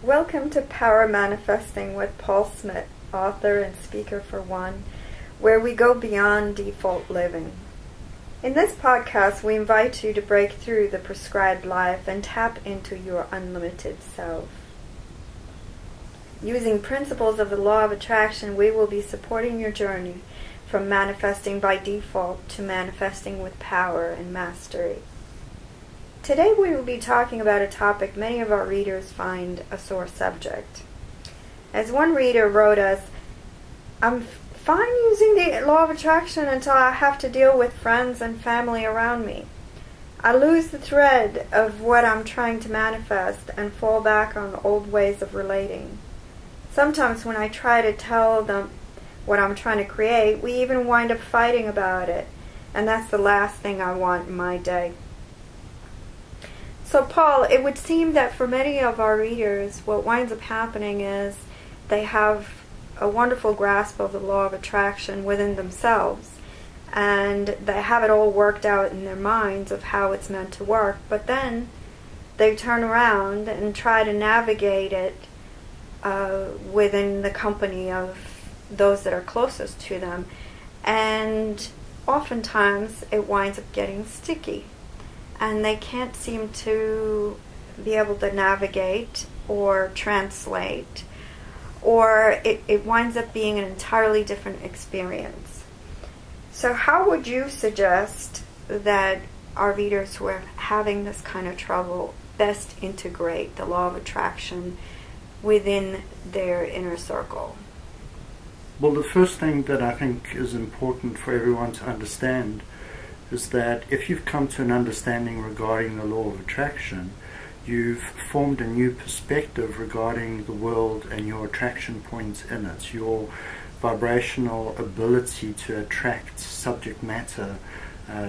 Welcome to Power Manifesting with Paul Smit, author and speaker for One, where we go beyond default living. In this podcast, we invite you to break through the prescribed life and tap into your unlimited self. Using principles of the law of attraction, we will be supporting your journey from manifesting by default to manifesting with power and mastery. Today we will be talking about a topic many of our readers find a sore subject. As one reader wrote us, I'm fine using the law of attraction until I have to deal with friends and family around me. I lose the thread of what I'm trying to manifest and fall back on old ways of relating. Sometimes when I try to tell them what I'm trying to create, we even wind up fighting about it, and that's the last thing I want in my day. So Paul, it would seem that for many of our readers, what winds up happening is they have a wonderful grasp of the law of attraction within themselves, and they have it all worked out in their minds of how it's meant to work, but then they turn around and try to navigate it within the company of those that are closest to them, and oftentimes it winds up getting sticky. And they can't seem to be able to navigate or translate, or it winds up being an entirely different experience. So how would you suggest that our readers who are having this kind of trouble best integrate the law of attraction within their inner circle? Well, the first thing that I think is important for everyone to understand is that if you've come to an understanding regarding the law of attraction, you've formed a new perspective regarding the world and your attraction points in it, your vibrational ability to attract subject matter,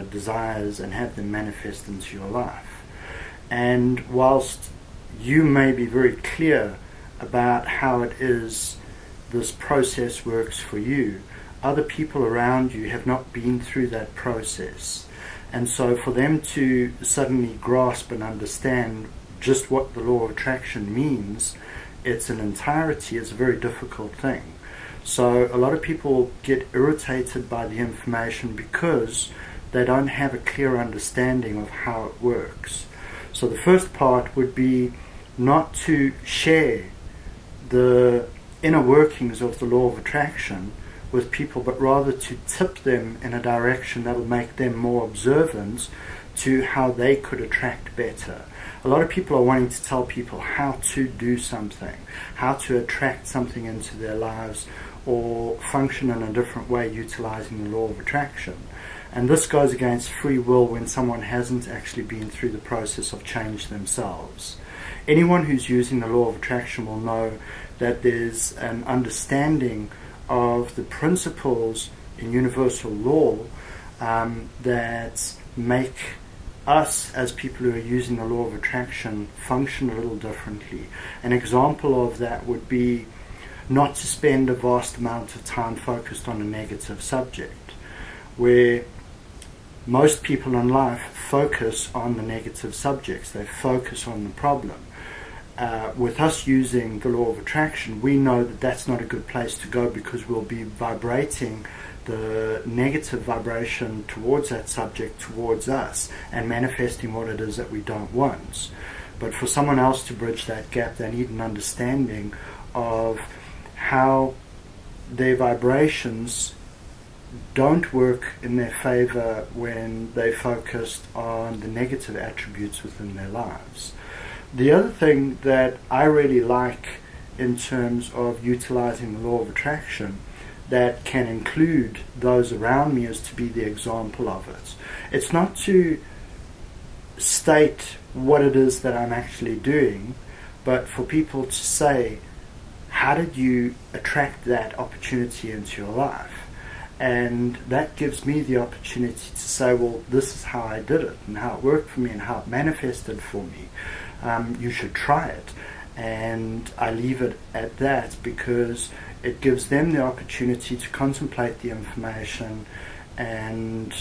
desires, and have them manifest into your life. And whilst you may be very clear about how it is this process works for you, other people around you have not been through that process. And so for them to suddenly grasp and understand just what the law of attraction means, it's an entirety, it's a very difficult thing. So a lot of people get irritated by the information because they don't have a clear understanding of how it works. So the first part would be not to share the inner workings of the law of attraction with people, but rather to tip them in a direction that will make them more observant to how they could attract better. A lot of people are wanting to tell people how to do something, how to attract something into their lives, or function in a different way utilizing the law of attraction. And this goes against free will when someone hasn't actually been through the process of change themselves. Anyone who's using the law of attraction will know that there's an understanding of the principles in universal law that make us as people who are using the law of attraction function a little differently. An example of that would be not to spend a vast amount of time focused on a negative subject, where most people in life focus on the negative subjects, they focus on the problem. With us using the law of attraction, we know that that's not a good place to go, because we'll be vibrating the negative vibration towards that subject, towards us, and manifesting what it is that we don't want. But for someone else to bridge that gap, they need an understanding of how their vibrations don't work in their favor when they focused on the negative attributes within their lives. The other thing that I really like in terms of utilizing the law of attraction that can include those around me is to be the example of it. It's not to state what it is that I'm actually doing, but for people to say, how did you attract that opportunity into your life? And that gives me the opportunity to say, well, this is how I did it, and how it worked for me, and how it manifested for me. You should try it. And I leave it at that, because it gives them the opportunity to contemplate the information and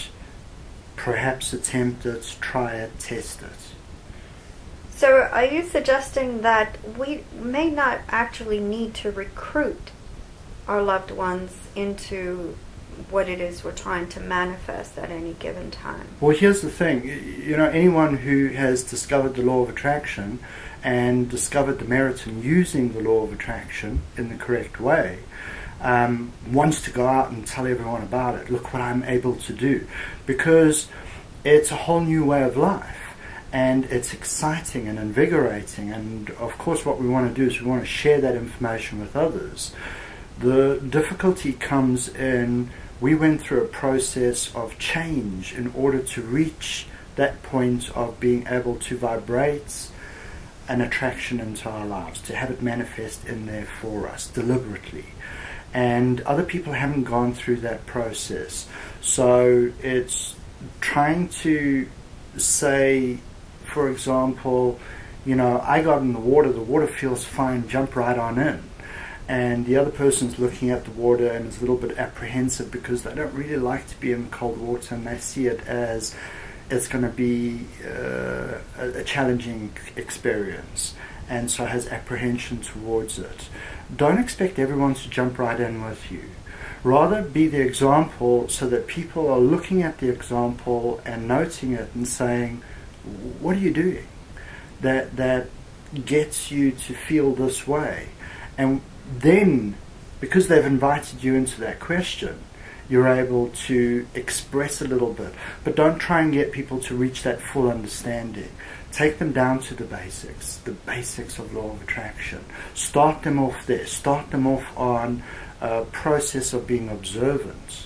perhaps attempt it, try it, test it. So are you suggesting that we may not actually need to recruit our loved ones into what it is we're trying to manifest at any given time? Well, here's the thing. Anyone who has discovered the law of attraction and discovered the merit in using the law of attraction in the correct way wants to go out and tell everyone about it. Look what I'm able to do. Because it's a whole new way of life. And it's exciting and invigorating. And of course what we want to do is we want to share that information with others. The difficulty comes in, we went through a process of change in order to reach that point of being able to vibrate an attraction into our lives, to have it manifest in there for us deliberately. And other people haven't gone through that process. So it's trying to say, for example, I got in the water feels fine, jump right on in. And the other person's looking at the water and is a little bit apprehensive because they don't really like to be in cold water, and they see it as it's going to be a challenging experience, and so has apprehension towards it. Don't expect everyone to jump right in with you. Rather be the example so that people are looking at the example and noting it and saying, what are you doing that gets you to feel this way? And then, because they've invited you into that question, you're able to express a little bit. But don't try and get people to reach that full understanding. Take them down to the basics of law of attraction. Start them off there. Start them off on a process of being observant.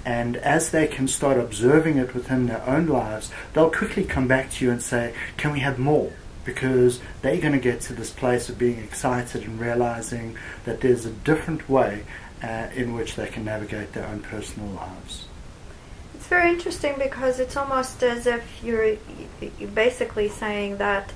And as they can start observing it within their own lives, they'll quickly come back to you and say, can we have more? Because they're going to get to this place of being excited and realizing that there's a different way in which they can navigate their own personal lives. It's very interesting because it's almost as if you're basically saying that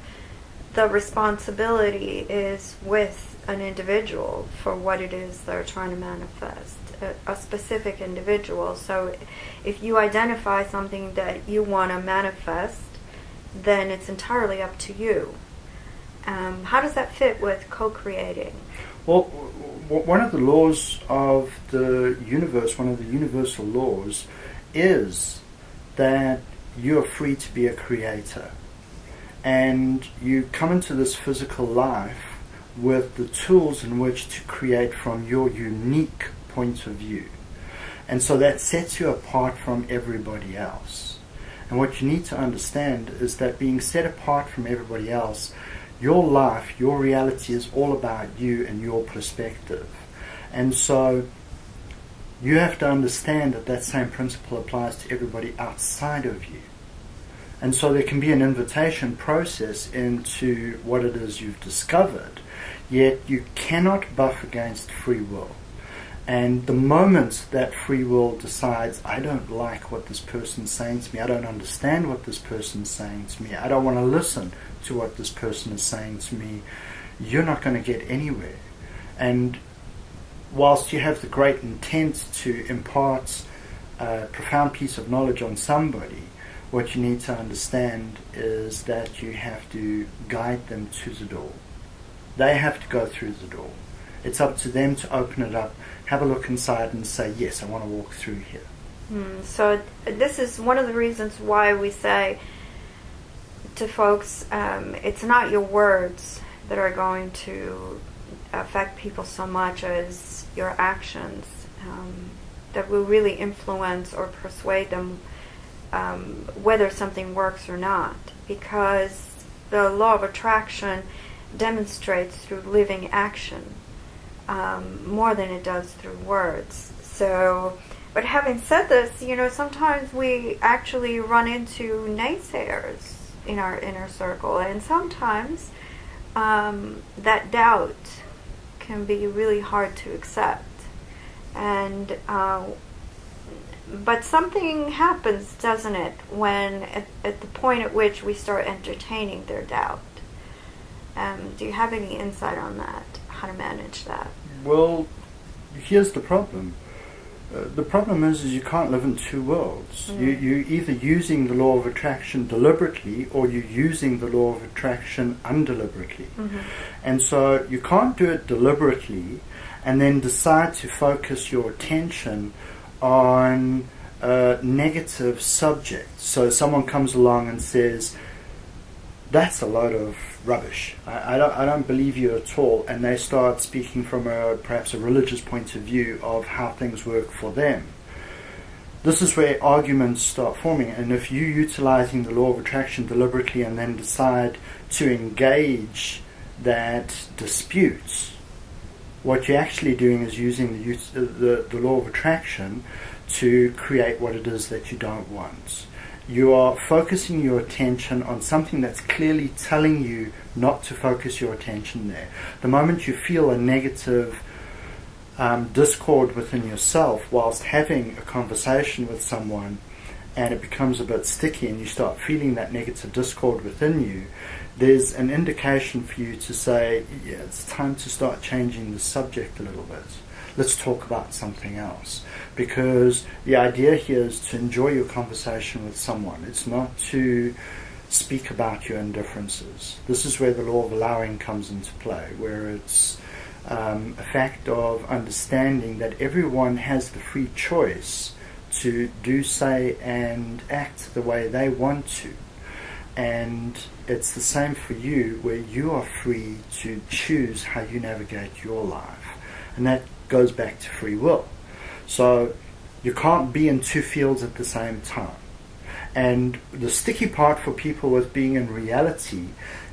the responsibility is with an individual for what it is they're trying to manifest, a specific individual. So if you identify something that you want to manifest, then it's entirely up to you. How does that fit with co-creating? Well, one of the laws of the universe, one of the universal laws, is that you are free to be a creator. And you come into this physical life with the tools in which to create from your unique point of view. And so that sets you apart from everybody else. And what you need to understand is that being set apart from everybody else, your life, your reality is all about you and your perspective. And so you have to understand that that same principle applies to everybody outside of you. And so there can be an invitation process into what it is you've discovered, yet you cannot buff against free will. And the moment that free will decides, I don't like what this person's saying to me, I don't understand what this person's saying to me, I don't want to listen to what this person is saying to me, you're not going to get anywhere. And whilst you have the great intent to impart a profound piece of knowledge on somebody, what you need to understand is that you have to guide them to the door. They have to go through the door. It's up to them to open it up, have a look inside and say, yes, I want to walk through here. So this is one of the reasons why we say to folks, it's not your words that are going to affect people so much as your actions that will really influence or persuade them whether something works or not, because the law of attraction demonstrates through living action more than it does through words. So, but having said this, sometimes we actually run into naysayers in our inner circle, and sometimes that doubt can be really hard to accept. And but something happens, doesn't it, when at the point at which we start entertaining their doubt? Do you have any insight on that, how to manage that? Well, here's the problem. The problem is you can't live in two worlds. You're either using the law of attraction deliberately or you're using the law of attraction undeliberately. And so you can't do it deliberately and then decide to focus your attention on a negative subject. So someone comes along and says, that's a load of rubbish. I don't believe you at all. And they start speaking from perhaps a religious point of view of how things work for them. This is where arguments start forming. And if you're utilizing the law of attraction deliberately and then decide to engage that dispute, what you're actually doing is using the law of attraction to create what it is that you don't want. You are focusing your attention on something that's clearly telling you not to focus your attention there. The moment you feel a negative discord within yourself whilst having a conversation with someone, and it becomes a bit sticky and you start feeling that negative discord within you, there's an indication for you to say, yeah, it's time to start changing the subject a little bit. Let's talk about something else. Because the idea here is to enjoy your conversation with someone. It's not to speak about your indifferences. This is where the law of allowing comes into play, where it's a fact of understanding that everyone has the free choice to do, say, and act the way they want to. And it's the same for you, where you are free to choose how you navigate your life. And that goes back to free will. So you can't be in two fields at the same time. And the sticky part for people with being in reality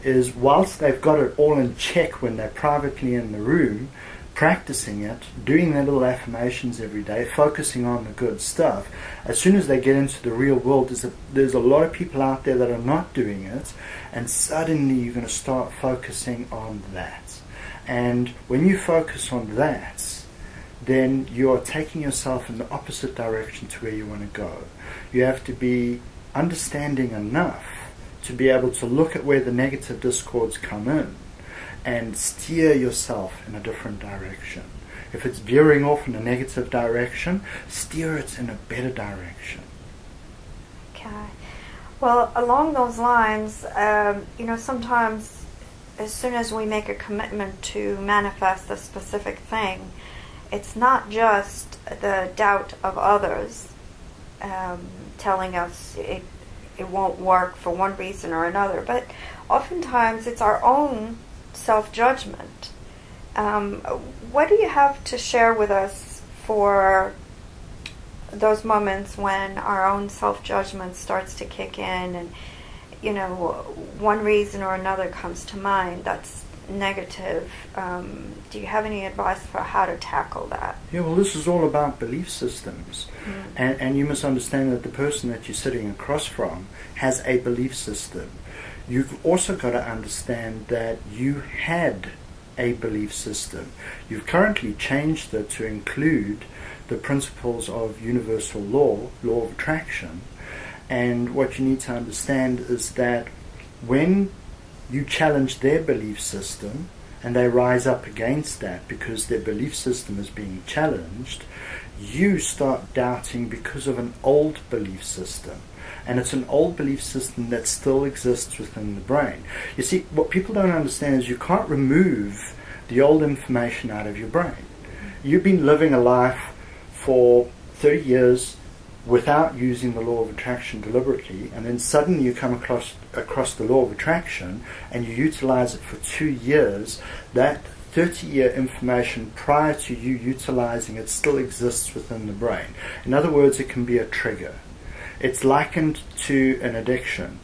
is, whilst they've got it all in check when they're privately in the room, practicing it, doing their little affirmations every day, focusing on the good stuff, as soon as they get into the real world, there's a lot of people out there that are not doing it, and suddenly you're going to start focusing on that. And when you focus on that, then you are taking yourself in the opposite direction to where you want to go. You have to be understanding enough to be able to look at where the negative discords come in and steer yourself in a different direction. If it's veering off in a negative direction, steer it in a better direction. Okay. Well, along those lines, sometimes as soon as we make a commitment to manifest a specific thing, it's not just the doubt of others telling us it won't work for one reason or another, but oftentimes it's our own self-judgment. What do you have to share with us for those moments when our own self-judgment starts to kick in and, one reason or another comes to mind that's negative? Do you have any advice for how to tackle that? Yeah, well, this is all about belief systems. And you must understand that the person that you're sitting across from has a belief system. You've also got to understand that you had a belief system. You've currently changed it to include the principles of universal law of attraction. And what you need to understand is that when you challenge their belief system and they rise up against that because their belief system is being challenged, you start doubting because of an old belief system. And it's an old belief system that still exists within the brain. You see, what people don't understand is you can't remove the old information out of your brain. You've been living a life for 30 years without using the law of attraction deliberately, and then suddenly you come across the law of attraction and you utilize it for 2 years. That 30-year information prior to you utilizing it still exists within the brain. In other words, it can be a trigger. It's likened to an addiction.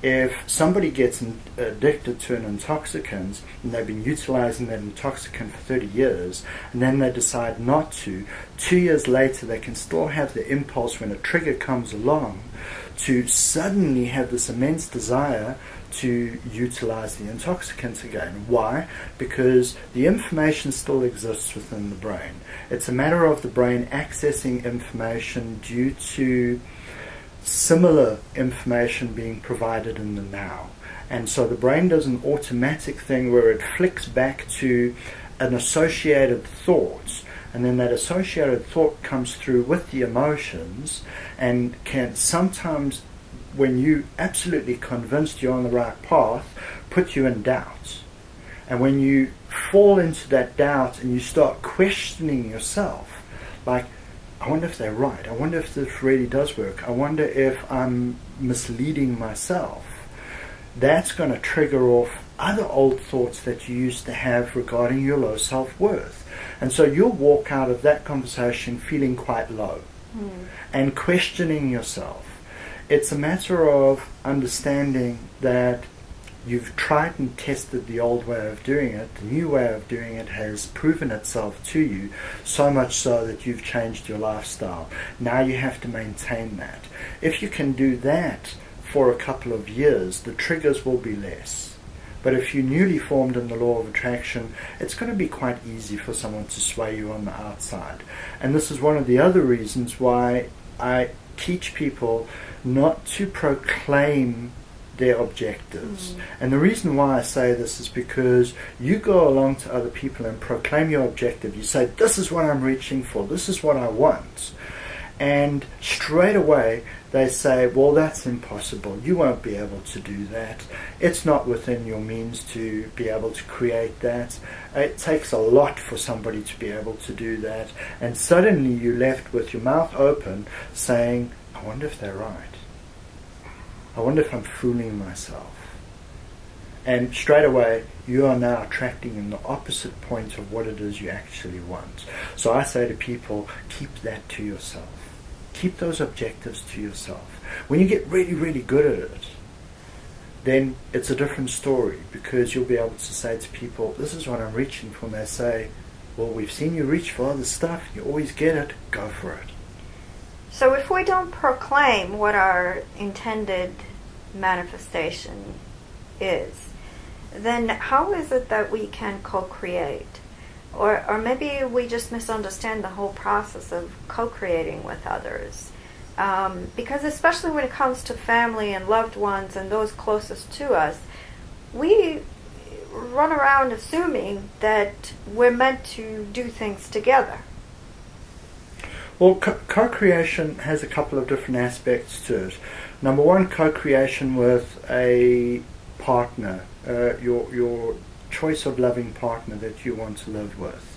If somebody gets addicted to an intoxicant and they've been utilizing that intoxicant for 30 years and then they decide not to, 2 years later they can still have the impulse when a trigger comes along to suddenly have this immense desire to utilize the intoxicant again. Why? Because the information still exists within the brain. It's a matter of the brain accessing information due to similar information being provided in the now. And so the brain does an automatic thing where it flicks back to an associated thought and then that associated thought comes through with the emotions, and can sometimes, when you absolutely convinced you're on the right path, put you in doubt. And when you fall into that doubt and you start questioning yourself, like, I wonder if they're right, I wonder if this really does work, I wonder if I'm misleading myself, that's going to trigger off other old thoughts that you used to have regarding your low self-worth. And so you'll walk out of that conversation feeling quite low and questioning yourself. It's a matter of understanding that you've tried and tested the old way of doing it. The new way of doing it has proven itself to you, so much so that you've changed your lifestyle. Now you have to maintain that. If you can do that for a couple of years, the triggers will be less. But if you're newly formed in the law of attraction, it's going to be quite easy for someone to sway you on the outside. And this is one of the other reasons why I teach people not to proclaim their objectives. And the reason why I say this is because you go along to other people and proclaim your objective. You say, this is what I'm reaching for, this is what I want. And straight away they say, well, that's impossible, you won't be able to do that, it's not within your means to be able to create that, it takes a lot for somebody to be able to do that. And suddenly you're left with your mouth open saying, I wonder if they're right, I wonder if I'm fooling myself. And straight away you are now attracting in the opposite point of what it is you actually want. So I say to people, keep that to yourself. Keep those objectives to yourself. When you get really, really good at it, then it's a different story, because you'll be able to say to people, this is what I'm reaching for, and they say, well, we've seen you reach for other stuff, you always get it, go for it. So if we don't proclaim what our intended manifestation is, then how is it that we can co-create? Or maybe we just misunderstand the whole process of co-creating with others. Because especially when it comes to family and loved ones and those closest to us, we run around assuming that we're meant to do things together. Well, co-creation has a couple of different aspects to it. Number one, co-creation with a partner, your choice of loving partner that you want to live with.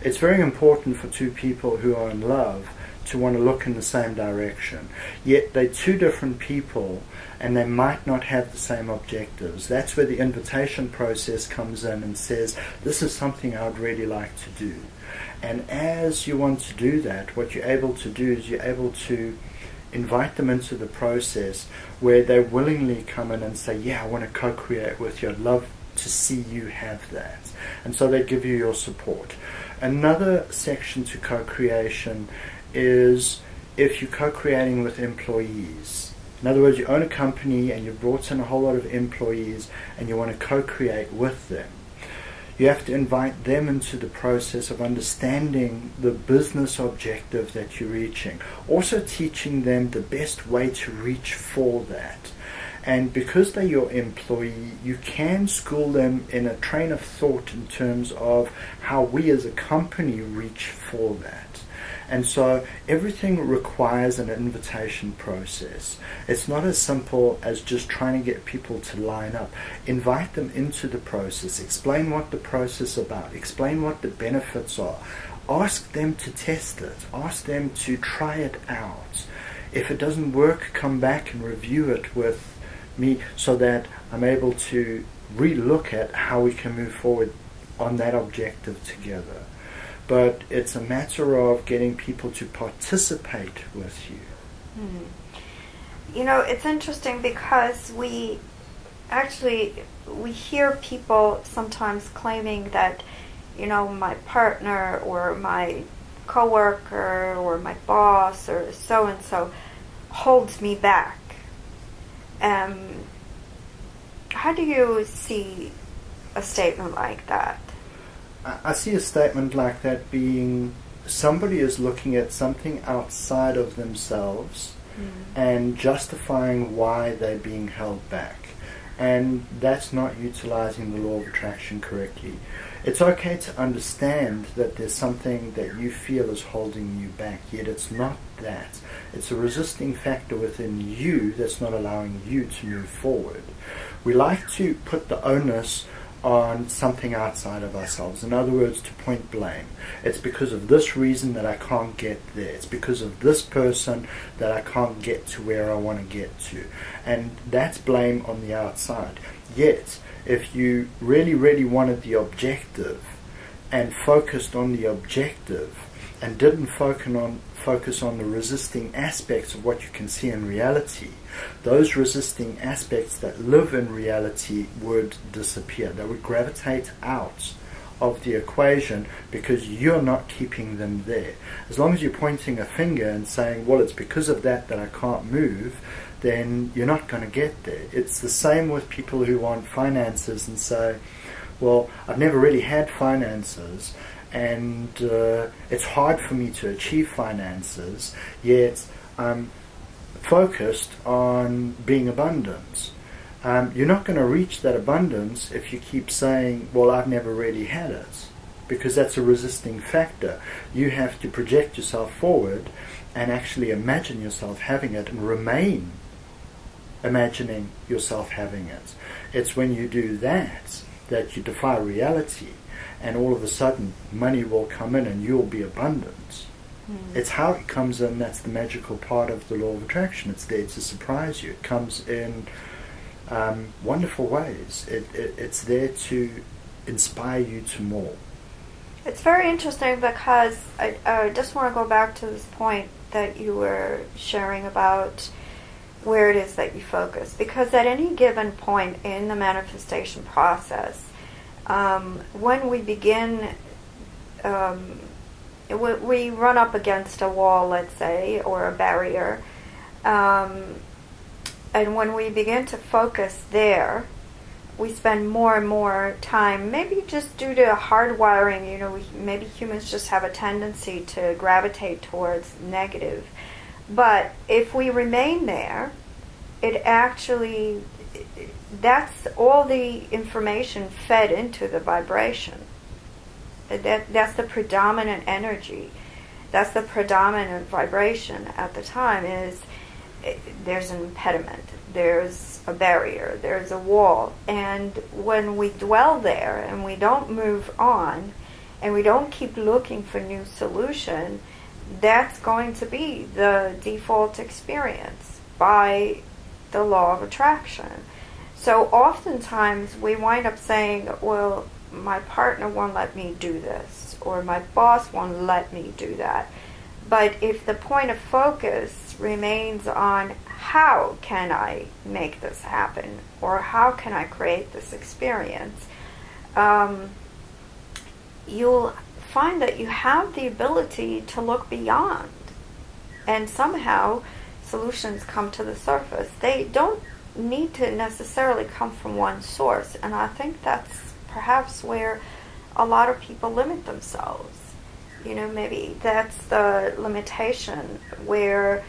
It's very important for two people who are in love to want to look in the same direction. Yet they're two different people and they might not have the same objectives. That's where the invitation process comes in and says, this is something I would really like to do. And as you want to do that, what you're able to do is you're able to invite them into the process where they willingly come in and say, yeah, I want to co-create with you, I'd love to see you have that. And so they give you your support. Another section to co-creation is if you're co-creating with employees. In other words, you own a company and you've brought in a whole lot of employees and you want to co-create with them. You have to invite them into the process of understanding the business objective that you're reaching. Also teaching them the best way to reach for that. And because they're your employee, you can school them in a train of thought in terms of how we as a company reach for that. And so everything requires an invitation process. It's not as simple as just trying to get people to line up. Invite them into the process. Explain what the process is about. Explain what the benefits are. Ask them to test it. Ask them to try it out. If it doesn't work, come back and review it with me so that I'm able to re-look at how we can move forward on that objective together. But it's a matter of getting people to participate with you. You know, it's interesting because we hear people sometimes claiming that, you know, my partner or my coworker or my boss or so-and-so holds me back. How do you see a statement like that? I see a statement like that being somebody is looking at something outside of themselves and justifying why they're being held back. And that's not utilizing the law of attraction correctly. It's okay to understand that there's something that you feel is holding you back, yet it's not that. It's a resisting factor within you that's not allowing you to move forward. We like to put the onus on something outside of ourselves. In other words, to point blame. It's because of this reason that I can't get there. It's because of this person that I can't get to where I want to get to. And that's blame on the outside. Yet, if you really, really wanted the objective and focused on the objective and didn't focus on the resisting aspects of what you can see in reality, those resisting aspects that live in reality would disappear. They would gravitate out of the equation because you're not keeping them there. As long as you're pointing a finger and saying, well, it's because of that I can't move, then you're not going to get there. It's the same with people who want finances and say, well, I've never really had finances, and it's hard for me to achieve finances, yet I'm focused on being abundant. You're not going to reach that abundance if you keep saying, well, I've never really had it, because that's a resisting factor. You have to project yourself forward and actually imagine yourself having it and remain imagining yourself having it. It's when you do that that you defy reality, and all of a sudden money will come in and you'll be abundant. It's how it comes in that's the magical part of the law of attraction. It's there to surprise you. It comes in wonderful ways. It's there to inspire you to more. It's very interesting because I just want to go back to this point that you were sharing about where it is that you focus. Because at any given point in the manifestation process, when we begin, we run up against a wall, let's say, or a barrier, and when we begin to focus there, we spend more and more time, maybe just due to hardwiring, maybe humans just have a tendency to gravitate towards negative. But if we remain there, that's all the information fed into the vibration. That's the predominant energy. That's the predominant vibration at the time is there's an impediment, there's a barrier, there's a wall. And when we dwell there and we don't move on and we don't keep looking for new solution, that's going to be the default experience by the law of attraction. So oftentimes we wind up saying, well, my partner won't let me do this, or my boss won't let me do that. But if the point of focus remains on how can I make this happen, or how can I create this experience, you'll find that you have the ability to look beyond, and somehow solutions come to the surface. They don't need to necessarily come from one source, and I think that's perhaps where a lot of people limit themselves. Maybe that's the limitation where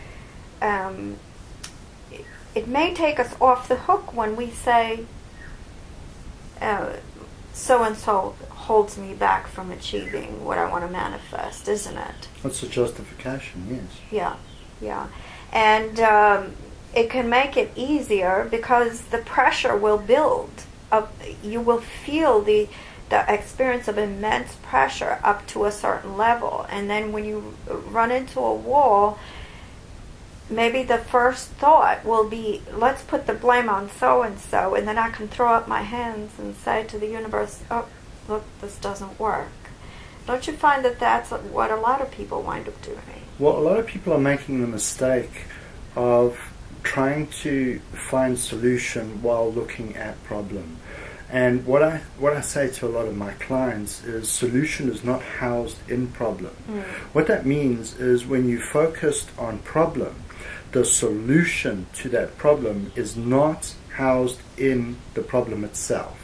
it may take us off the hook when we say so-and-so holds me back from achieving what I want to manifest, isn't it? That's a justification, yes. Yeah. And it can make it easier because the pressure will build up. You will feel the experience of immense pressure up to a certain level. And then when you run into a wall, maybe the first thought will be, let's put the blame on so-and-so, and then I can throw up my hands and say to the universe, oh, look, this doesn't work. Don't you find that that's what a lot of people wind up doing? Well, a lot of people are making the mistake of trying to find solution while looking at problem. And what I say to a lot of my clients is solution is not housed in problem. What that means is when you focused on problem, the solution to that problem is not housed in the problem itself.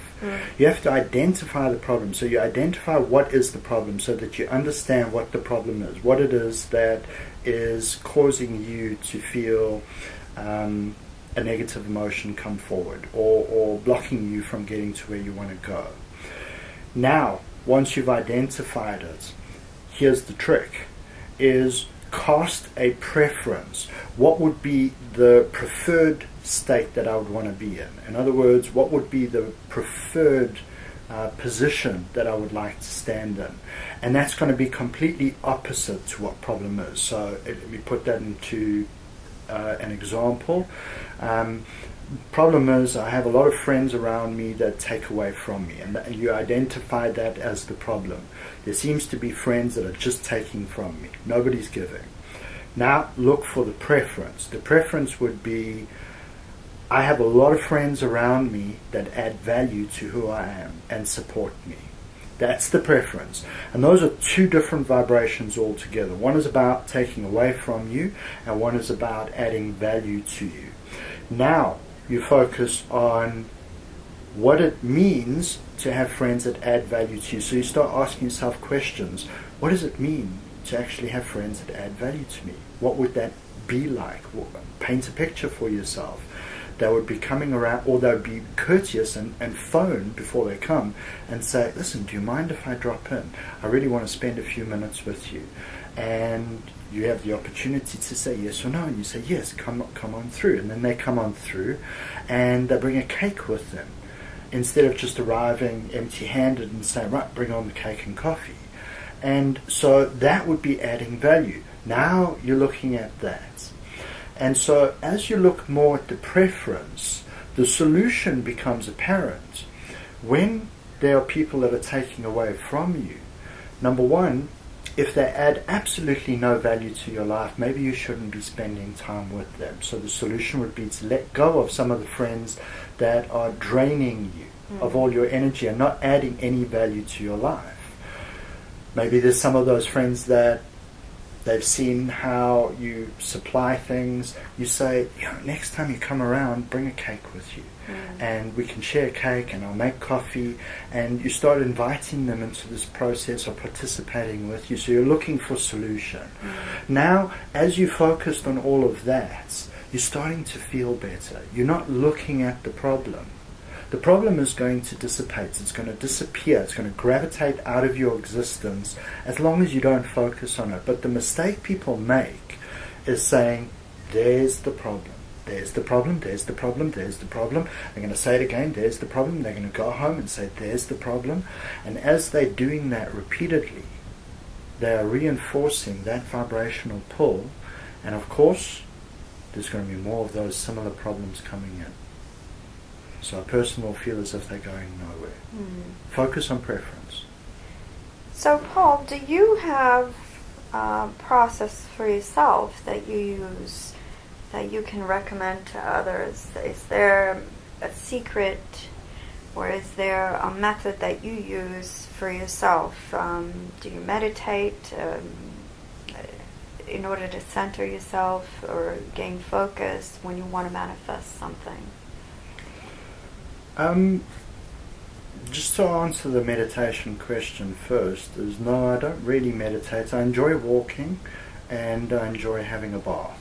You have to identify the problem. So you identify what is the problem so that you understand what the problem is, what it is that is causing you to feel a negative emotion come forward or blocking you from getting to where you want to go. Now, once you've identified it, here's the trick, is cast a preference. What would be the preferred state that I would want to be in? In other words, what would be the preferred position that I would like to stand in? And that's going to be completely opposite to what problem is. So let me put that into an example. Problem is, I have a lot of friends around me that take away from me, and you identify that as the problem. There seems to be friends that are just taking from me. Nobody's giving. Now look for the preference. The preference would be, I have a lot of friends around me that add value to who I am and support me. That's the preference. And those are two different vibrations altogether. One is about taking away from you, and one is about adding value to you. Now you focus on what it means to have friends that add value to you. So you start asking yourself questions. What does it mean to actually have friends that add value to me? What would that be like? Paint a picture for yourself. They would be coming around, or they would be courteous and phone before they come and say, listen, do you mind if I drop in? I really want to spend a few minutes with you. And you have the opportunity to say yes or no, and you say yes, come on through. And then they come on through and they bring a cake with them, instead of just arriving empty-handed and saying, right, bring on the cake and coffee. And so that would be adding value. Now you're looking at that. And so as you look more at the preference, the solution becomes apparent. When there are people that are taking away from you, number one, if they add absolutely no value to your life, maybe you shouldn't be spending time with them. So the solution would be to let go of some of the friends that are draining you of all your energy and not adding any value to your life. Maybe there's some of those friends that they've seen how you supply things. You say, next time you come around, bring a cake with you. And we can share cake, and I'll make coffee. And you start inviting them into this process of participating with you. So you're looking for solution. Now, as you focused on all of that, you're starting to feel better. You're not looking at the problem. The problem is going to dissipate. It's going to disappear. It's going to gravitate out of your existence as long as you don't focus on it. But the mistake people make is saying, there's the problem. There's the problem, there's the problem, there's the problem. They're going to say it again, there's the problem. They're going to go home and say, there's the problem. And as they're doing that repeatedly, they are reinforcing that vibrational pull. And of course, there's going to be more of those similar problems coming in. So a person will feel as if they're going nowhere. Focus on preference. So Paul, do you have a process for yourself that you use that you can recommend to others? Is there a secret, or is there a method that you use for yourself? Do you meditate in order to center yourself or gain focus when you want to manifest something? Just to answer the meditation question first, is no, I don't really meditate. I enjoy walking and I enjoy having a bath.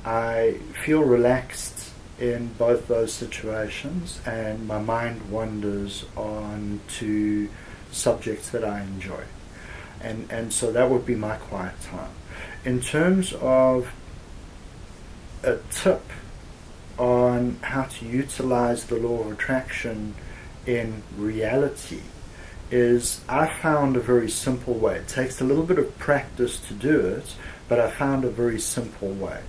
I feel relaxed in both those situations, and my mind wanders on to subjects that I enjoy. And so that would be my quiet time. In terms of a tip on how to utilize the law of attraction in reality, is I found a very simple way. It takes a little bit of practice to do it, but I found a very simple way.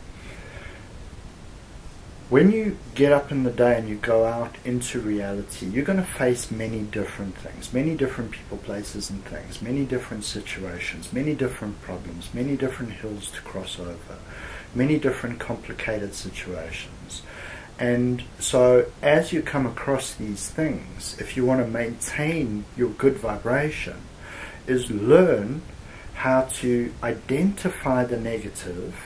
When you get up in the day and you go out into reality, you're going to face many different things, many different people, places and things, many different situations, many different problems, many different hills to cross over, many different complicated situations. And so as you come across these things, if you want to maintain your good vibration, is learn how to identify the negative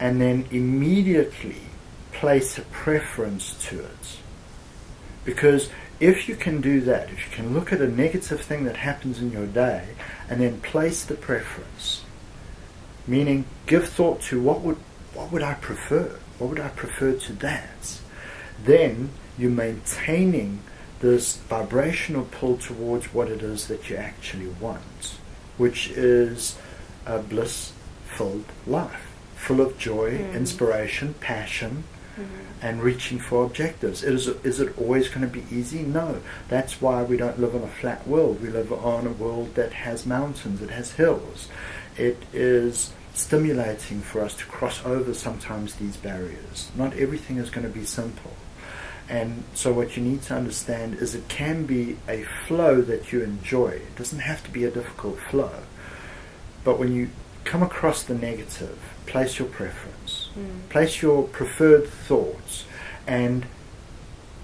and then immediately place a preference to it. Because if you can do that, if you can look at a negative thing that happens in your day and then place the preference, meaning give thought to what would I prefer? What would I prefer to that? Then you're maintaining this vibrational pull towards what it is that you actually want, which is a bliss-filled life, full of joy, inspiration, passion, and reaching for objectives. Is it always going to be easy? No. That's why we don't live on a flat world. We live on a world that has mountains, it has hills. It is stimulating for us to cross over sometimes these barriers. Not everything is going to be simple. And so what you need to understand is it can be a flow that you enjoy. It doesn't have to be a difficult flow. But when you come across the negative, place your preference. Place your preferred thoughts and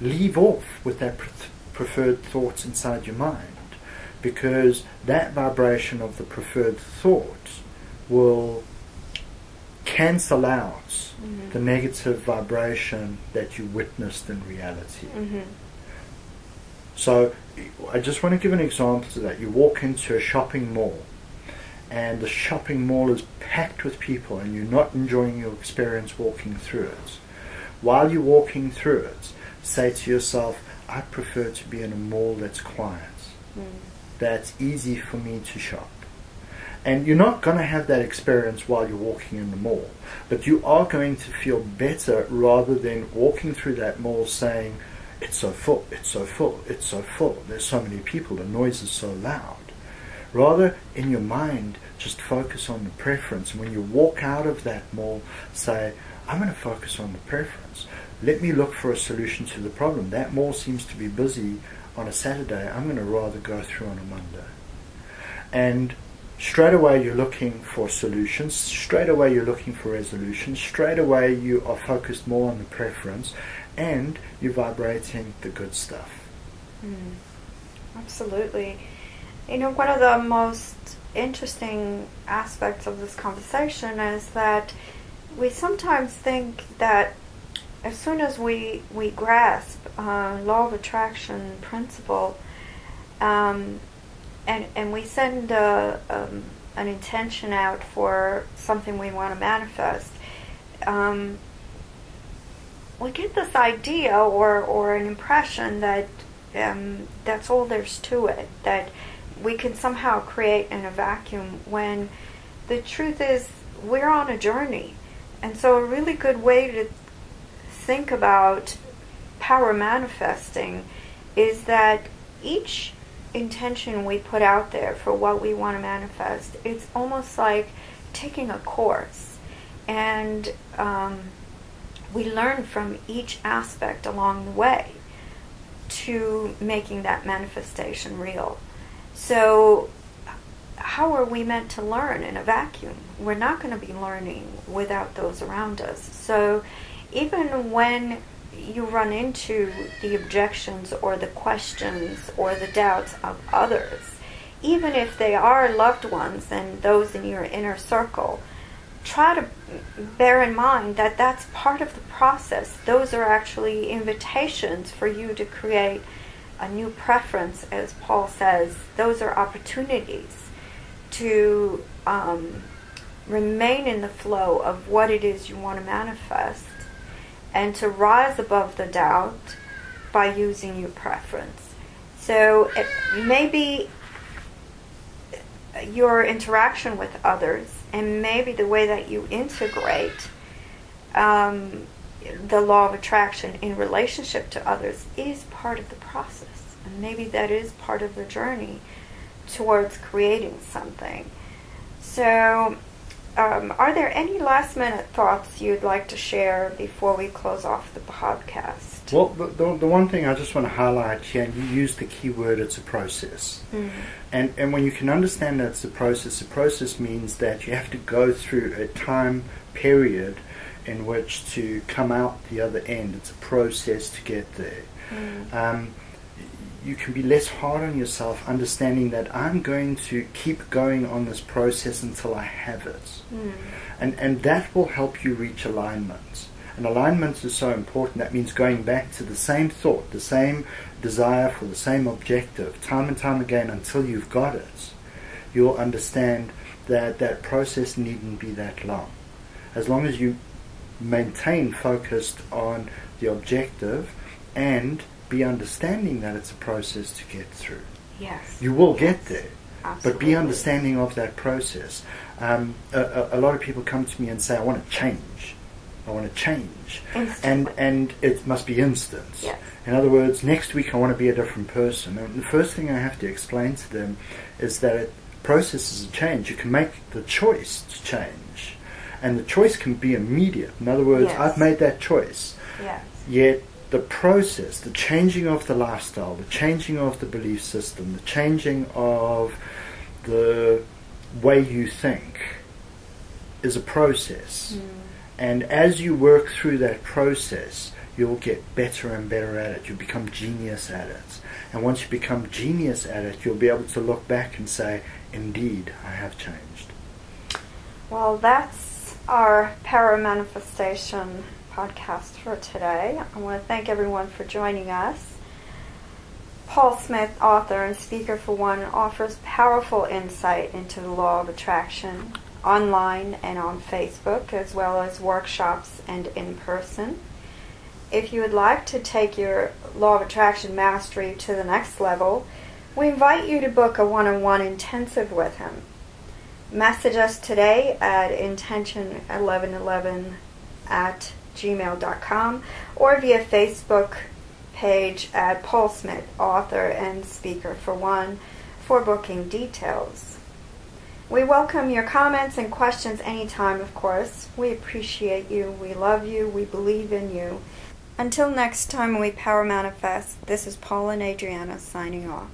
leave off with that preferred thoughts inside your mind, because that vibration of the preferred thought will cancel out the negative vibration that you witnessed in reality. So I just want to give an example to that. You walk into a shopping mall, and the shopping mall is packed with people, and you're not enjoying your experience walking through it. While you're walking through it, say to yourself, I prefer to be in a mall that's quiet, that's easy for me to shop. And you're not going to have that experience while you're walking in the mall, but you are going to feel better rather than walking through that mall saying, it's so full, it's so full, it's so full, there's so many people, the noise is so loud. Rather, in your mind, just focus on the preference. And when you walk out of that mall, say, I'm going to focus on the preference. Let me look for a solution to the problem. That mall seems to be busy on a Saturday. I'm going to rather go through on a Monday. And straight away you're looking for solutions. Straight away you're looking for resolutions. Straight away you are focused more on the preference. And you're vibrating the good stuff. Absolutely. You know, one of the most interesting aspects of this conversation is that we sometimes think that as soon as we grasp law of attraction principle, and we send an intention out for something we want to manifest, we get this idea or an impression that that's all there's to it, that we can somehow create in a vacuum, when the truth is we're on a journey. And so a really good way to think about power manifesting is that each intention we put out there for what we want to manifest, it's almost like taking a course, and we learn from each aspect along the way to making that manifestation real. So how are we meant to learn in a vacuum? We're not going to be learning without those around us. So even when you run into the objections or the questions or the doubts of others, even if they are loved ones and those in your inner circle, try to bear in mind that that's part of the process. Those are actually invitations for you to create a new preference, as Paul says. Those are opportunities to remain in the flow of what it is you want to manifest, and to rise above the doubt by using your preference. So it maybe your interaction with others, and maybe the way that you integrate the law of attraction in relationship to others is part of the process. And maybe that is part of the journey towards creating something. So are there any last minute thoughts you'd like to share before we close off the podcast? Well, the one thing I just want to highlight here, and you used the key word, it's a process. And when you can understand that it's a process means that you have to go through a time period in which to come out the other end. It's a process to get there. You can be less hard on yourself, understanding that I'm going to keep going on this process until I have it. And that will help you reach alignment. And alignment is so important. That means going back to the same thought, the same desire for the same objective, time and time again until you've got it. You'll understand that that process needn't be that long. As long as you maintain focused on the objective and be understanding that it's a process to get through. Yes. You will get there. Absolutely. But be understanding of that process. A lot of people come to me and say, I want to change. I want to change. And it must be instant. Yes. In other words, next week I want to be a different person. And the first thing I have to explain to them is that processes of change. You can make the choice to change. And the choice can be immediate. In other words, yes. I've made that choice. Yes. Yet the process, the changing of the lifestyle, the changing of the belief system, the changing of the way you think is a process. And as you work through that process, you'll get better and better at it. You'll become genius at it. And once you become genius at it, you'll be able to look back and say, indeed, I have changed. Well, that's our Power Manifestation podcast for today. I want to thank everyone for joining us. Paul Smit, author and speaker for one, offers powerful insight into the law of attraction online and on Facebook, as well as workshops and in person. If you would like to take your law of attraction mastery to the next level, we invite you to book a one-on-one intensive with him. Message us today at intention1111@gmail.com or via Facebook page at Paul Smit, author and speaker for one, for booking details. We welcome your comments and questions anytime, of course. We appreciate you, we love you, we believe in you. Until next time we Power Manifest, this is Paul and Adriana signing off.